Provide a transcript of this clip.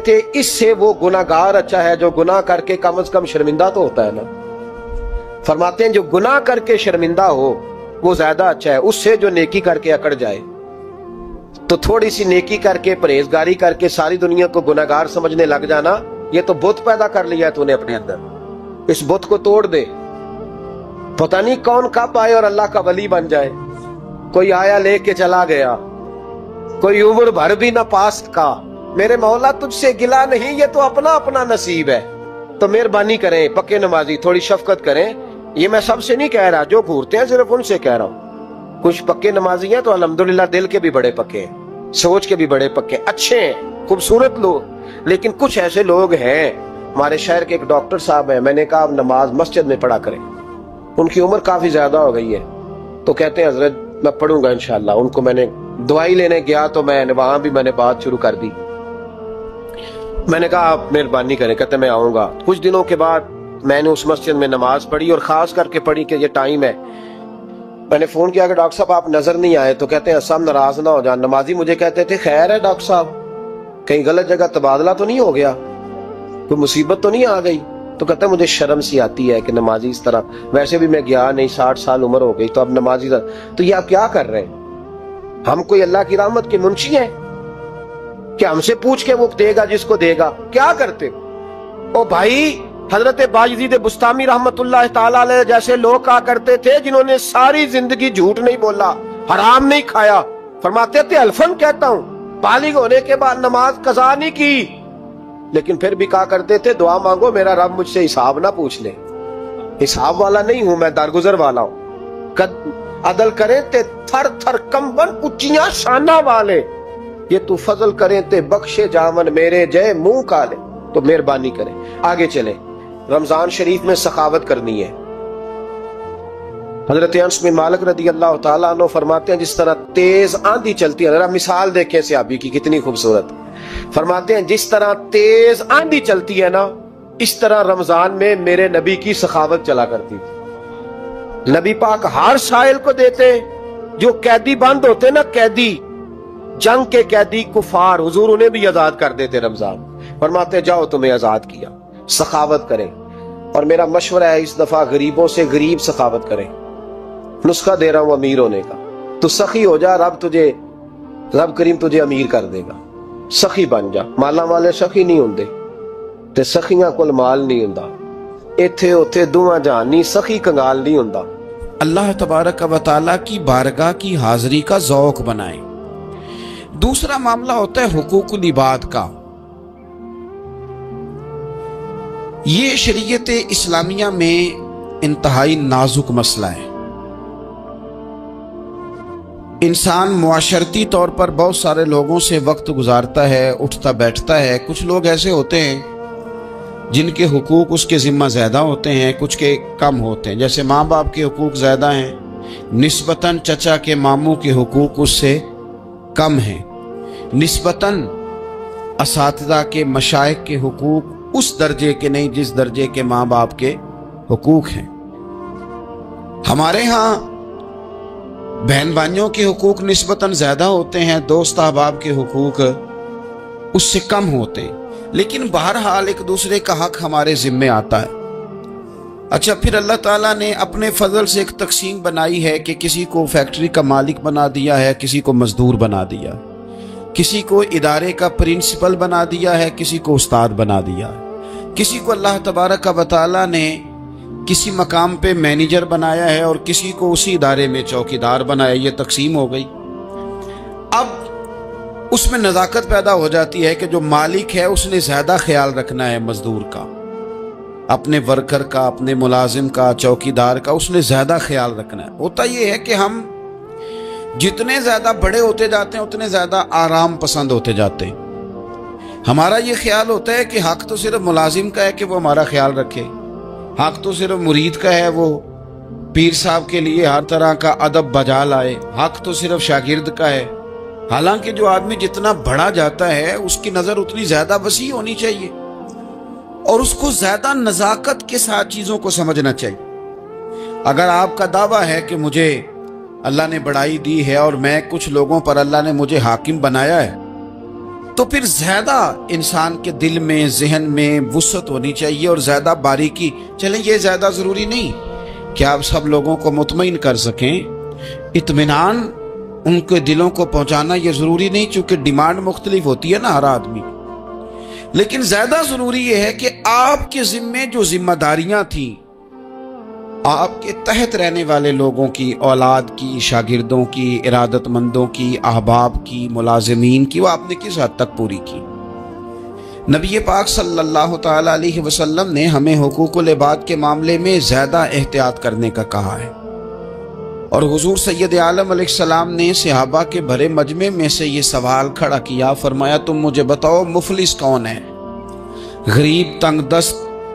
کہ اس سے وہ گناہگار اچھا ہے جو گناہ کر کے کم از کم شرمندہ تو ہوتا ہے نا. فرماتے ہیں جو گناہ کر کے شرمندہ ہو وہ زیادہ اچھا ہے اس سے جو نیکی کر کے اکڑ جائے. تو تھوڑی سی نیکی کر کے پرہیزگاری کر کے ساری دنیا کو گناہگار سمجھنے لگ جانا، یہ تو بت پیدا کر لیا ہے تو نے اپنے اندر. اس بت کو توڑ دے. پتہ نہیں کون کب آئے اور اللہ کا ولی بن جائے. کوئی آیا لے کے چلا گیا، کوئی عمر بھر بھی نہ پاس کا. میرے مولا تجھ سے گلا نہیں، یہ تو اپنا اپنا نصیب ہے. تو مہربانی کریں پکے نمازی تھوڑی شفقت کریں. یہ میں سب سے نہیں کہہ رہا، جو گھورتے ہیں صرف ان سے کہہ رہا ہوں. کچھ پکے نمازی ہیں تو الحمدللہ دل کے بھی بڑے پکے ہیں، سوچ کے بھی بڑے پکے، اچھے ہیں، خوبصورت لوگ. لیکن کچھ ایسے لوگ ہیں، ہمارے شہر کے ایک ڈاکٹر صاحب ہیں، میں نے کہا نماز مسجد میں پڑھا کریں. ان کی عمر کافی زیادہ ہو گئی ہے تو کہتے ہیں حضرت میں پڑھوں گا انشاءاللہ. ان کو میں نے دوائی لینے گیا تو وہاں بھی میں نے بات شروع کر دی. میں نے کہا آپ مہربانی کریں. کہتے میں آؤں گا. کچھ دنوں کے بعد میں نے اس مسجد میں نماز پڑھی اور خاص کر کے پڑھی کہ یہ ٹائم ہے. میں نے فون کیا کہ ڈاکٹر صاحب آپ نظر نہیں آئے. تو کہتے ہیں سب ناراض نہ ہو جان. نمازی مجھے کہتے تھے خیر ہے ڈاکٹر صاحب کہیں غلط جگہ تبادلہ تو نہیں ہو گیا، کوئی مصیبت تو نہیں آ گئی. تو کہتا ہے مجھے شرم سی آتی ہے کہ نمازی اس طرح، ویسے بھی میں گیا نہیں، 60 سال عمر ہو گئی تو اب نمازی. تو یہ آپ کیا کر رہے ہیں؟ ہم کوئی اللہ کی رحمت کے منشی ہیں کہ ہم سے پوچھ کے وہ دے گا جس کو دے گا؟ کیا کرتے او بھائی؟ حضرت باجدید بستامی رحمت اللہ تعالی علیہ جیسے لوگ کہا کرتے تھے جنہوں نے ساری زندگی جھوٹ نہیں بولا، حرام نہیں کھایا. فرماتے تھے الفن کہتا ہوں، بالغ ہونے کے بعد نماز قضا نہیں کی، لیکن پھر بھی کہا کرتے تھے دعا مانگو میرا رب مجھ سے حساب نہ پوچھ لے. حساب والا نہیں ہوں میں، درگزر والا ہوں. عدل کریں تے تھر تھر کمبن اچیاں شانہ والے، یہ تو فضل کریں تے بخشے جامن میرے جے منہ کالے. تو مہربانی کریں آگے چلیں. رمضان شریف میں سخاوت کرنی ہے. حضرت انس بن مالک رضی اللہ تعالیٰ عنہ فرماتے ہیں جس طرح تیز آندھی چلتی ہے، ذرا مثال دیکھیں صحابی کی کتنی خوبصورت. فرماتے ہیں جس طرح تیز آندھی چلتی ہے نا، اس طرح رمضان میں میرے نبی کی سخاوت چلا کرتی تھی. نبی پاک ہر سائل کو دیتے. جو قیدی بند ہوتے نا، قیدی جنگ کے قیدی کفار، حضور انہیں بھی آزاد کر دیتے رمضان. فرماتے جاؤ تمہیں آزاد کیا، سخاوت کریں. اور میرا مشورہ ہے اس دفعہ غریبوں سے غریب سخاوت کریں. نسخہ دے رہا ہوں امیر ہونے کا. تو سخی ہو جا، رب کریم تجھے امیر کر دے گا. سخی بن جا. مالا والے سخی نہیں ہوندے تے سخیاں کول مال نہیں ہوندا. ایتھے اوتھے دوواں جہانی سخی کنگال نہیں ہوندا. اللہ تبارک و تعالیٰ کی بارگاہ کی حاضری کا ذوق بنائیں. دوسرا معاملہ ہوتا ہے حقوق العباد کا. یہ شریعت اسلامیہ میں انتہائی نازک مسئلہ ہے. انسان معاشرتی طور پر بہت سارے لوگوں سے وقت گزارتا ہے، اٹھتا بیٹھتا ہے. کچھ لوگ ایسے ہوتے ہیں جن کے حقوق اس کے ذمہ زیادہ ہوتے ہیں، کچھ کے کم ہوتے ہیں. جیسے ماں باپ کے حقوق زیادہ ہیں نسبتاً، چچا کے ماموں کے حقوق اس سے کم ہیں نسبتاً، اساتذہ کے مشائخ کے حقوق اس درجے کے نہیں جس درجے کے ماں باپ کے حقوق ہیں. ہمارے ہاں بہن بھائیوں کے حقوق نسبتاً زیادہ ہوتے ہیں، دوست احباب کے حقوق اس سے کم ہوتے ہیں. لیکن بہرحال ایک دوسرے کا حق ہمارے ذمے آتا ہے. اچھا، پھر اللہ تعالیٰ نے اپنے فضل سے ایک تقسیم بنائی ہے کہ کسی کو فیکٹری کا مالک بنا دیا ہے، کسی کو مزدور بنا دیا، کسی کو ادارے کا پرنسپل بنا دیا ہے، کسی کو استاد بنا دیا ہے، کسی کو اللہ تبارک و تعالیٰ نے کسی مقام پہ مینیجر بنایا ہے اور کسی کو اسی ادارے میں چوکیدار بنایا. یہ تقسیم ہو گئی. اب اس میں نزاکت پیدا ہو جاتی ہے کہ جو مالک ہے اس نے زیادہ خیال رکھنا ہے مزدور کا، اپنے ورکر کا، اپنے ملازم کا، چوکیدار کا، اس نے زیادہ خیال رکھنا ہے. ہوتا یہ ہے کہ ہم جتنے زیادہ بڑے ہوتے جاتے ہیں اتنے زیادہ آرام پسند ہوتے جاتے ہیں. ہمارا یہ خیال ہوتا ہے کہ حق تو صرف ملازم کا ہے کہ وہ ہمارا خیال رکھے، حق تو صرف مرید کا ہے وہ پیر صاحب کے لیے ہر طرح کا ادب بجا لائے، حق تو صرف شاگرد کا ہے. حالانکہ جو آدمی جتنا بڑا جاتا ہے اس کی نظر اتنی زیادہ وسیع ہونی چاہیے اور اس کو زیادہ نزاکت کے ساتھ چیزوں کو سمجھنا چاہیے. اگر آپ کا دعویٰ ہے کہ مجھے اللہ نے بڑائی دی ہے اور میں کچھ لوگوں پر اللہ نے مجھے حاکم بنایا ہے تو پھر زیادہ انسان کے دل میں ذہن میں وسعت ہونی چاہیے اور زیادہ باریکی. چلیں یہ زیادہ ضروری نہیں کہ آپ سب لوگوں کو مطمئن کر سکیں، اطمینان ان کے دلوں کو پہنچانا یہ ضروری نہیں، چونکہ ڈیمانڈ مختلف ہوتی ہے نا ہر آدمی. لیکن زیادہ ضروری یہ ہے کہ آپ کے ذمے جو ذمہ داریاں تھیں، آپ کے تحت رہنے والے لوگوں کی، اولاد کی، شاگردوں کی، ارادت مندوں کی، احباب کی، ملازمین کی، وہ آپ نے کس حد تک پوری کی. نبی پاک صلی اللہ تعالی علیہ وسلم نے ہمیں حقوق العباد کے معاملے میں زیادہ احتیاط کرنے کا کہا ہے، اور حضور سید عالم علیہ السلام نے صحابہ کے بھرے مجمع میں سے یہ سوال کھڑا کیا، فرمایا تم مجھے بتاؤ مفلس کون ہے؟ غریب، تنگ دست،